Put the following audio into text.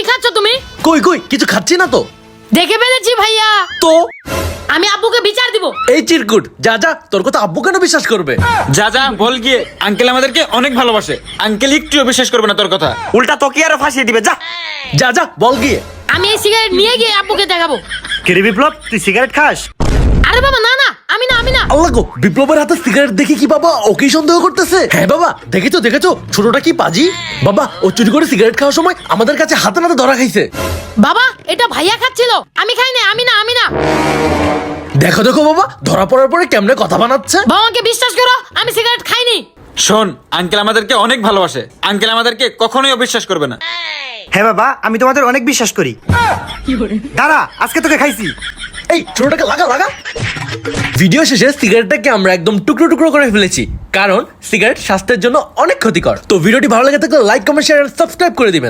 কি খাচ্ছ তুমি? কই কই কিছু খাচ্ছি না তো। দেখে ফেলেছি ভাইয়া। তো আমি আব্বুকে বিচার দিব। এই চিরকুট যা যা, তোর কথা আব্বু কেন বিশ্বাস করবে? যা যা বল গিয়ে, আঙ্কেল আমাদেরকে অনেক ভালোবাসে, আঙ্কেল একটুও বিশ্বাস করবে না তোর কথা, উল্টা তোকে আরো ফাঁসিয়ে দিবে। যা যা যা বল গিয়ে। আমি এই সিগারেট নিয়ে গিয়ে আব্বুকে দেখাবো। কিরে বিপ্লব, তুই সিগারেট খাস? আরে বাবা না না, আমি না। আল্লাহ গো, বিপ্লবের হাতে সিগারেট দেখে কি বাবা ওকেই সন্দেহ করতেছে? হ্যাঁ বাবা, দেখেছো ছোটটা কি পাজি। বাবা ও চুরি করে সিগারেট খাওয়ার সময় আমাদের কাছে হাতে নাতে ধরা খাইছে। বাবা এটা ভাইয়া খাচ্ছিল, আমি খাই না। আমি না। দেখো বাবা, ধরা পড়ার পরে কেমনে কথা বানাচ্ছে। বাবাকে বিশ্বাস করো, আমি সিগারেট খাইনি। শোন, আঙ্কেল আমাদেরকে অনেক ভালোবাসে, আঙ্কেল আমাদেরকে কখনোই অবিশ্বাস করবে না। হ্যাঁ বাবা, আমি তোমাদের অনেক বিশ্বাস করি। দাঁড়া, আজকে তোকে খাইছি। এই ছোটটাকে লাগা। ভিডিও শেষে সিগারেটটাকে আমরা একদম টুকরো করে ফেলেছি, কারণ সিগারেট স্বাস্থ্যের জন্য অনেক ক্ষতিকর। তো ভিডিওটি ভালো লেগে থাকলে লাইক কমেন্ট শেয়ার সাবস্ক্রাইব করে দিবেন।